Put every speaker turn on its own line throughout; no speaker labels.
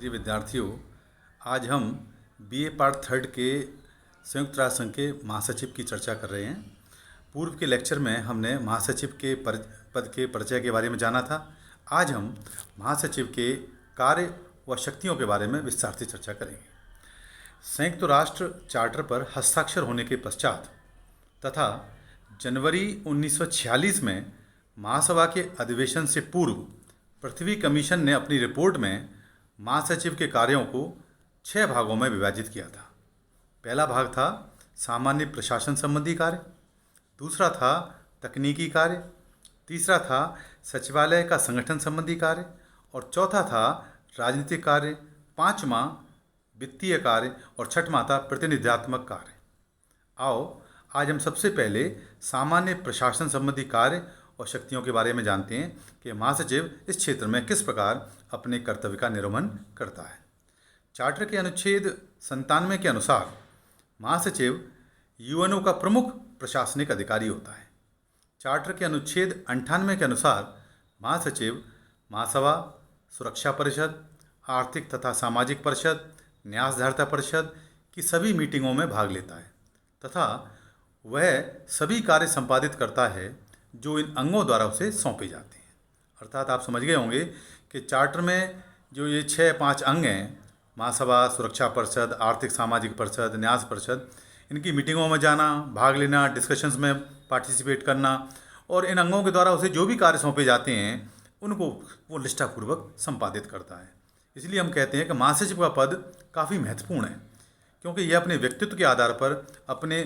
प्रिय विद्यार्थियों, आज हम बीए पार्ट थर्ड के संयुक्त राष्ट्र संघ के महासचिव की चर्चा कर रहे हैं। पूर्व के लेक्चर में हमने महासचिव के पद के परिचय के बारे में जाना था। आज हम महासचिव के कार्य व शक्तियों के बारे में विस्तार से चर्चा करेंगे। संयुक्त राष्ट्र चार्टर पर हस्ताक्षर होने के पश्चात तथा जनवरी 1946 में महासभा के अधिवेशन से पूर्व पृथ्वी कमीशन ने अपनी रिपोर्ट में महासचिव के कार्यों को 6 भागों में विभाजित किया था। पहला भाग था सामान्य प्रशासन संबंधी कार्य, दूसरा था तकनीकी कार्य, तीसरा था सचिवालय का संगठन संबंधी कार्य और चौथा था राजनीतिक कार्य, पांचवा वित्तीय कार्य और छठवां था प्रतिनिधित्वात्मक कार्य। आओ आज हम सबसे पहले सामान्य प्रशासन संबंधी कार्य और शक्तियों के बारे में जानते हैं कि महासचिव इस क्षेत्र में किस प्रकार अपने कर्तव्य का निर्वहन करता है। चार्टर के अनुच्छेद 97 के अनुसार महासचिव यूएनओ का प्रमुख प्रशासनिक अधिकारी होता है। चार्टर के अनुच्छेद 98 के अनुसार महासचिव महासभा, सुरक्षा परिषद, आर्थिक तथा सामाजिक परिषद, न्यासधारिता परिषद की सभी मीटिंगों में भाग लेता है तथा वह सभी कार्य संपादित करता है जो इन अंगों द्वारा उसे सौंपे जाते हैं। अर्थात आप समझ गए होंगे कि चार्टर में जो ये 6-5 अंग हैं, महासभा, सुरक्षा परिषद, आर्थिक सामाजिक परिषद, न्यास परिषद, इनकी मीटिंगों में जाना, भाग लेना, डिस्कशंस में पार्टिसिपेट करना और इन अंगों के द्वारा उसे जो भी कार्य सौंपे जाते हैं उनको वो निष्ठापूर्वक संपादित करता है। इसलिए हम कहते हैं कि महासचिव का पद काफ़ी महत्वपूर्ण है, क्योंकि यह अपने व्यक्तित्व के आधार पर, अपने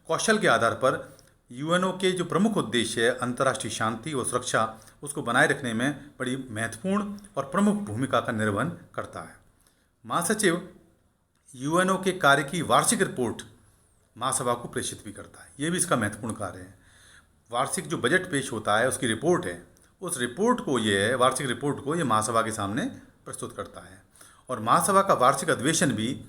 कौशल के आधार पर यूएनओ के जो प्रमुख उद्देश्य है अंतर्राष्ट्रीय शांति और सुरक्षा, उसको बनाए रखने में बड़ी महत्वपूर्ण और प्रमुख भूमिका का निर्वहन करता है। महासचिव यूएनओ के कार्य की वार्षिक रिपोर्ट महासभा को प्रेषित भी करता है। ये भी इसका महत्वपूर्ण कार्य है। वार्षिक जो बजट पेश होता है, उसकी रिपोर्ट है, उस रिपोर्ट को ये वार्षिक रिपोर्ट को ये महासभा के सामने प्रस्तुत करता है। और महासभा का वार्षिक अधिवेशन भी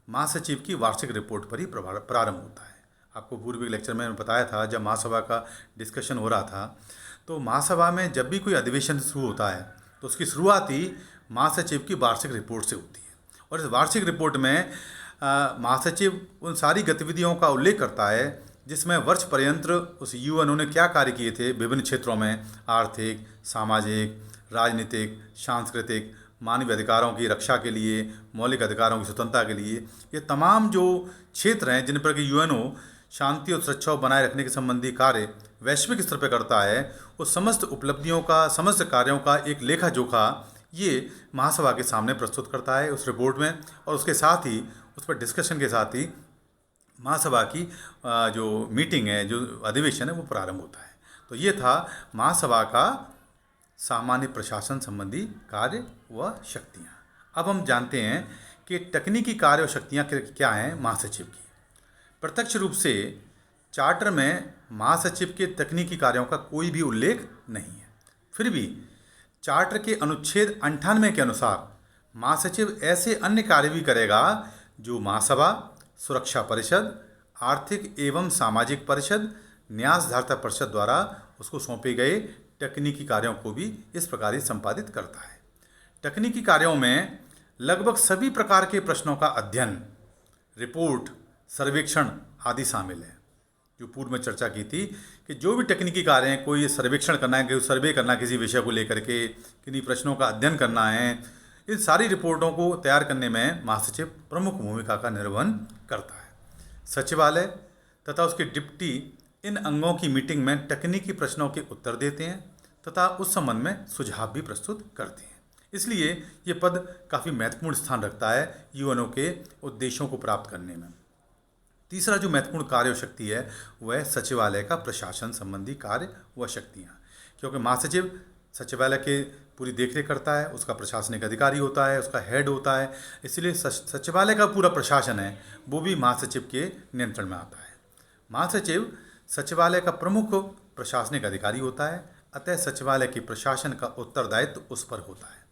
महासचिव की वार्षिक रिपोर्ट पर ही प्रारंभ होता है। आपको पूर्व के लेक्चर में बताया था, जब महासभा का डिस्कशन हो रहा था तो महासभा में जब भी कोई अधिवेशन शुरू होता है तो उसकी शुरुआत ही महासचिव की वार्षिक रिपोर्ट से होती है। और इस वार्षिक रिपोर्ट में महासचिव उन सारी गतिविधियों का उल्लेख करता है जिसमें वर्ष पर्यंत उस यूएनओ ने क्या कार्य किए थे विभिन्न क्षेत्रों में, आर्थिक, सामाजिक, राजनीतिक, सांस्कृतिक, मानवीय अधिकारों की रक्षा के लिए, मौलिक अधिकारों की स्वतंत्रता के लिए। ये तमाम जो क्षेत्र हैं जिन पर कि यूएनओ शांति और सुरक्षा बनाए रखने के संबंधी कार्य वैश्विक स्तर पर करता है, उस समस्त उपलब्धियों का, समस्त कार्यों का एक लेखा जोखा ये महासभा के सामने प्रस्तुत करता है उस रिपोर्ट में। और उसके साथ ही उस पर डिस्कशन के साथ ही महासभा की जो मीटिंग है, जो अधिवेशन है, वो प्रारंभ होता है। तो ये था महासभा का सामान्य प्रशासन संबंधी कार्य व शक्तियाँ। अब हम जानते हैं कि तकनीकी कार्य और शक्तियाँ क्या हैं महासचिव की। प्रत्यक्ष रूप से चार्टर में महासचिव के तकनीकी कार्यों का कोई भी उल्लेख नहीं है। फिर भी चार्टर के अनुच्छेद 98 के अनुसार महासचिव ऐसे अन्य कार्य भी करेगा जो महासभा, सुरक्षा परिषद, आर्थिक एवं सामाजिक परिषद, न्यासधारिता परिषद द्वारा उसको सौंपे गए तकनीकी कार्यों को भी इस प्रकार ही संपादित करता है। तकनीकी कार्यों में लगभग सभी प्रकार के प्रश्नों का अध्ययन, रिपोर्ट, सर्वेक्षण आदि शामिल है। जो पूर्व में चर्चा की थी कि जो भी तकनीकी कार्य हैं, कोई सर्वेक्षण करना है, कोई सर्वे करना है किसी विषय को लेकर के, किन्हीं प्रश्नों का अध्ययन करना है, इन सारी रिपोर्टों को तैयार करने में महासचिव प्रमुख भूमिका का निर्वहन करता है। सचिवालय तथा उसके डिप्टी इन अंगों की मीटिंग में तकनीकी प्रश्नों के उत्तर देते हैं तथा उस संबंध में सुझाव भी प्रस्तुत करते हैं। इसलिए ये पद काफ़ी महत्वपूर्ण स्थान रखता है यूएनओ के उद्देश्यों को प्राप्त करने में। तीसरा जो महत्वपूर्ण कार्य और शक्ति है वह सचिवालय का प्रशासन संबंधी कार्य व शक्तियाँ, क्योंकि महासचिव सचिवालय के पूरी देखरेख करता है, उसका प्रशासनिक अधिकारी होता है, उसका हेड होता है। इसलिए सचिवालय का पूरा प्रशासन है वो भी महासचिव के नियंत्रण में आता है। महासचिव सचिवालय का प्रमुख प्रशासनिक अधिकारी होता है, अतः सचिवालय के प्रशासन का उत्तरदायित्व उस पर होता है।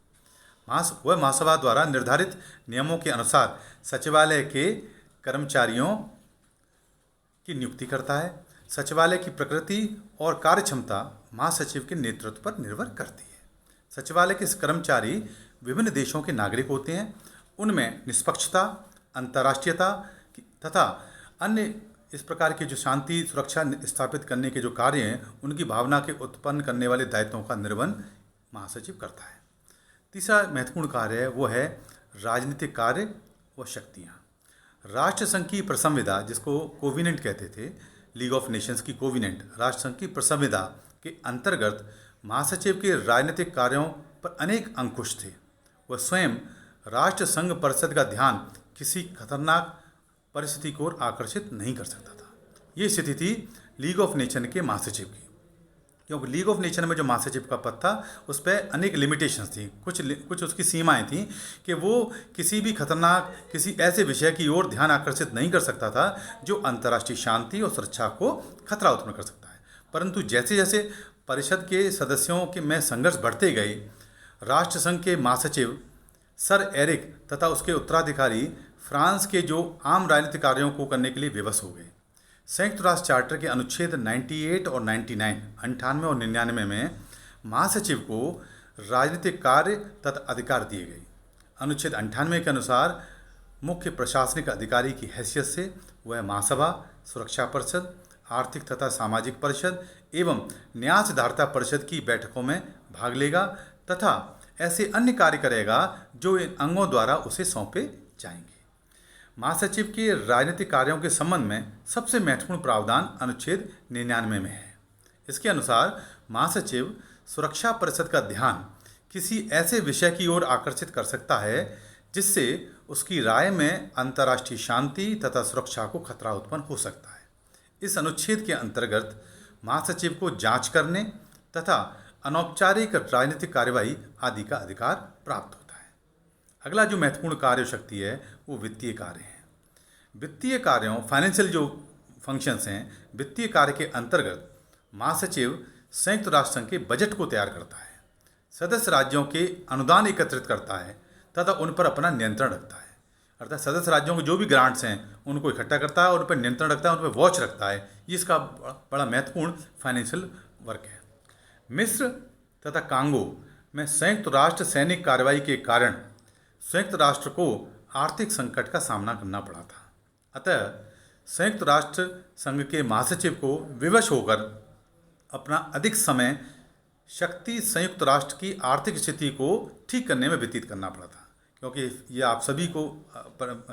वह महासभा द्वारा निर्धारित नियमों के अनुसार सचिवालय के कर्मचारियों की नियुक्ति करता है। सचिवालय की प्रकृति और कार्यक्षमता महासचिव के नेतृत्व पर निर्भर करती है। सचिवालय के कर्मचारी विभिन्न देशों के नागरिक होते हैं, उनमें निष्पक्षता, अंतर्राष्ट्रीयता तथा अन्य इस प्रकार के जो शांति सुरक्षा स्थापित करने के जो कार्य हैं उनकी भावना के उत्पन्न करने वाले दायित्वों का निर्वहन महासचिव करता है। तीसरा महत्वपूर्ण कार्य है वो है राजनीतिक कार्य व शक्तियाँ। राष्ट्र संघ की प्रसंविधा, जिसको कोविनेंट कहते थे, लीग ऑफ नेशंस की कोविनेंट, राष्ट्र संघ की प्रसंविधा के अंतर्गत महासचिव के राजनीतिक कार्यों पर अनेक अंकुश थे। वह स्वयं राष्ट्र संघ परिषद का ध्यान किसी खतरनाक परिस्थिति की ओर आकर्षित नहीं कर सकता था। ये स्थिति थी लीग ऑफ नेशन के महासचिव की, क्योंकि लीग ऑफ नेशन में जो महासचिव का पद था उस पर अनेक लिमिटेशंस थी, कुछ उसकी सीमाएं थीं कि वो किसी भी खतरनाक किसी ऐसे विषय की ओर ध्यान आकर्षित नहीं कर सकता था जो अंतर्राष्ट्रीय शांति और सुरक्षा को खतरा उत्पन्न कर सकता है। परंतु जैसे जैसे परिषद के सदस्यों के में संघर्ष बढ़ते गए, राष्ट्रसंघ के महासचिव सर एरिक तथा उसके उत्तराधिकारी फ्रांस के जो आम राजनीतिक कार्यों को करने के लिए विवश हो गए। संयुक्त राष्ट्र चार्टर के अनुच्छेद 98 और 99, 98 और 99 में महासचिव को राजनीतिक कार्य तथा अधिकार दिए गए। अनुच्छेद 98 के अनुसार मुख्य प्रशासनिक अधिकारी की हैसियत से वह महासभा, सुरक्षा परिषद, आर्थिक तथा सामाजिक परिषद एवं न्यायधारिता परिषद की बैठकों में भाग लेगा तथा ऐसे अन्य कार्य करेगा जो इन अंगों द्वारा उसे सौंपे जाएंगे। महासचिव के राजनीतिक कार्यों के संबंध में सबसे महत्वपूर्ण प्रावधान अनुच्छेद 99 में है। इसके अनुसार महासचिव सुरक्षा परिषद का ध्यान किसी ऐसे विषय की ओर आकर्षित कर सकता है जिससे उसकी राय में अंतर्राष्ट्रीय शांति तथा सुरक्षा को खतरा उत्पन्न हो सकता है। इस अनुच्छेद के अंतर्गत महासचिव को जांच करने तथा अनौपचारिक राजनीतिक कार्यवाही आदि का अधिकार प्राप्त होता है। अगला जो महत्वपूर्ण कार्य शक्ति है वो वित्तीय कार्य है। वित्तीय कार्यों, फाइनेंशियल जो फंक्शंस हैं, वित्तीय कार्य के अंतर्गत महासचिव संयुक्त राष्ट्र संघ के बजट को तैयार करता है, सदस्य राज्यों के अनुदान एकत्रित करता है तथा उन पर अपना नियंत्रण रखता है। अर्थात सदस्य राज्यों के जो भी ग्रांट्स हैं उनको इकट्ठा करता है और उन पर नियंत्रण रखता है, उन पर वॉच रखता है। ये इसका बड़ा महत्वपूर्ण फाइनेंशियल वर्क है। मिस्र तथा कांगो में संयुक्त राष्ट्र सैनिक कार्रवाई के कारण संयुक्त राष्ट्र को आर्थिक संकट का सामना करना पड़ा था। अतः संयुक्त राष्ट्र संघ के महासचिव को विवश होकर अपना अधिक समय शक्ति संयुक्त राष्ट्र की आर्थिक स्थिति को ठीक करने में व्यतीत करना पड़ा था, क्योंकि ये आप सभी को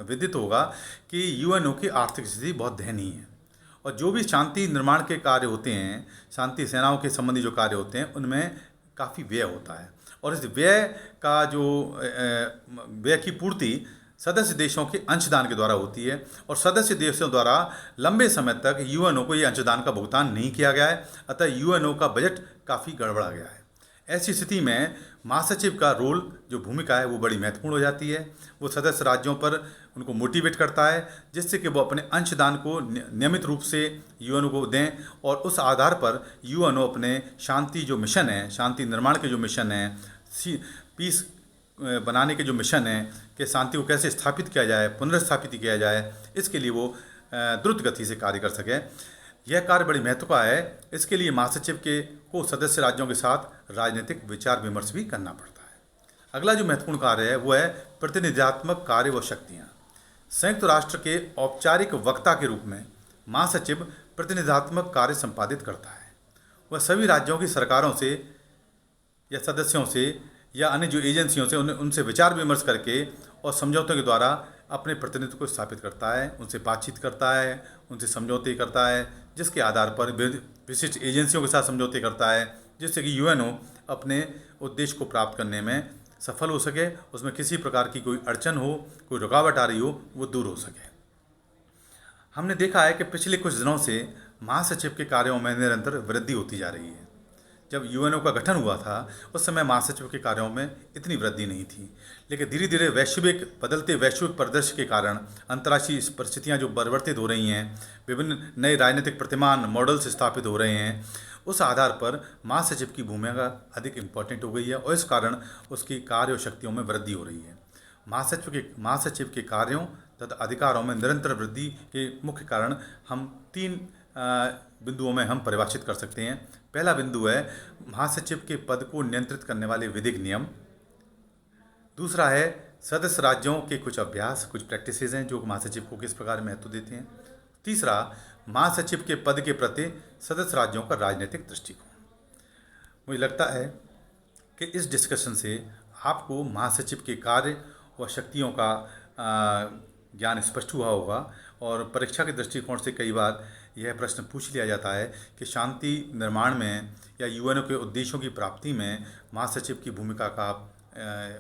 विदित होगा कि यूएनओ की आर्थिक स्थिति बहुत दयनीय है और जो भी शांति निर्माण के कार्य होते हैं, शांति सेनाओं के संबंधी जो कार्य होते हैं, उनमें काफ़ी व्यय होता है और इस व्यय का जो व्यय की पूर्ति सदस्य देशों के अंशदान के द्वारा होती है और सदस्य देशों द्वारा लंबे समय तक यूएनओ को ये अंशदान का भुगतान नहीं किया गया है। अतः यूएनओ का बजट काफ़ी गड़बड़ा गया है। ऐसी स्थिति में महासचिव का रोल, जो भूमिका है, वो बड़ी महत्वपूर्ण हो जाती है। वो सदस्य राज्यों पर उनको मोटिवेट करता है जिससे कि वो अपने अंशदान को नियमित रूप से यूएनओ को दें और उस आधार पर यूएनओ अपने शांति जो मिशन है, शांति निर्माण के जो मिशन है, पीस बनाने के जो मिशन है कि शांति को कैसे स्थापित किया जाए, पुनर्स्थापित किया जाए, इसके लिए वो द्रुत गति से कार्य कर सके। यह कार्य बड़ी महत्व का है। इसके लिए महासचिव को सदस्य राज्यों के साथ राजनीतिक विचार विमर्श भी करना पड़ता है। अगला जो महत्वपूर्ण कार्य है वो है प्रतिनिधित्मक कार्य व शक्तियाँ। संयुक्त राष्ट्र के औपचारिक वक्ता के रूप में महासचिव प्रतिनिधित्मक कार्य संपादित करता है। वह सभी राज्यों की सरकारों से या सदस्यों से या अन्य जो एजेंसियों से उनसे विचार विमर्श करके और समझौतों के द्वारा अपने प्रतिनिधित्व को स्थापित करता है, उनसे बातचीत करता है, उनसे समझौते करता है, जिसके आधार पर विशिष्ट एजेंसियों के साथ समझौते करता है जिससे कि यूएनओ अपने उद्देश्य को प्राप्त करने में सफल हो सके, उसमें किसी प्रकार की कोई अड़चन हो, कोई रुकावट आ रही हो, वो दूर हो सके। हमने देखा है कि पिछले कुछ दिनों से महासचिव के कार्यों में निरंतर वृद्धि होती जा रही है। जब यूएनओ का गठन हुआ था उस समय महासचिव के कार्यों में इतनी वृद्धि नहीं थी, लेकिन धीरे धीरे बदलते वैश्विक परिदृश्य के कारण अंतर्राष्ट्रीय परिस्थितियां जो परिवर्तित हो रही हैं, विभिन्न नए राजनीतिक प्रतिमान मॉडल्स स्थापित हो रहे हैं, उस आधार पर महासचिव की भूमिका अधिक इम्पोर्टेंट हो गई है और इस कारण उसकी कार्य और शक्तियों में वृद्धि हो रही है। महासचिव के कार्यों तथा अधिकारों में निरंतर वृद्धि के मुख्य कारण हम 3 बिंदुओं में हम परिभाषित कर सकते हैं। पहला बिंदु है महासचिव के पद को नियंत्रित करने वाले विधिक नियम। दूसरा है सदस्य राज्यों के कुछ अभ्यास, कुछ प्रैक्टिसेस हैं जो महासचिव को किस प्रकार महत्व देते हैं। तीसरा, महासचिव के पद के प्रति सदस्य राज्यों का राजनीतिक दृष्टिकोण। मुझे लगता है कि इस डिस्कशन से आपको महासचिव के कार्य और शक्तियों का ज्ञान स्पष्ट हुआ होगा। और परीक्षा के दृष्टिकोण से कई बार यह प्रश्न पूछ लिया जाता है कि शांति निर्माण में या यूएनओ के उद्देश्यों की प्राप्ति में महासचिव की भूमिका का आप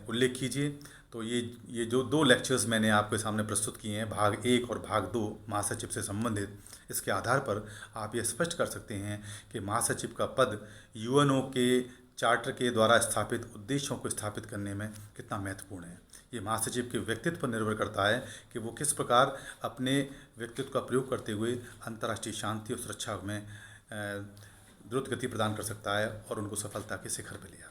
उल्लेख कीजिए। तो ये जो 2 लेक्चर्स मैंने आपके सामने प्रस्तुत किए हैं, भाग 1 और भाग 2 महासचिव से संबंधित, इसके आधार पर आप ये स्पष्ट कर सकते हैं कि महासचिव का पद यूएनओ के चार्टर के द्वारा स्थापित उद्देश्यों को स्थापित करने में कितना महत्वपूर्ण है। ये महासचिव के व्यक्तित्व पर निर्भर करता है कि वो किस प्रकार अपने व्यक्तित्व का प्रयोग करते हुए अंतर्राष्ट्रीय शांति और सुरक्षा में द्रुत गति प्रदान कर सकता है और उनको सफलता के शिखर पर ले आता है।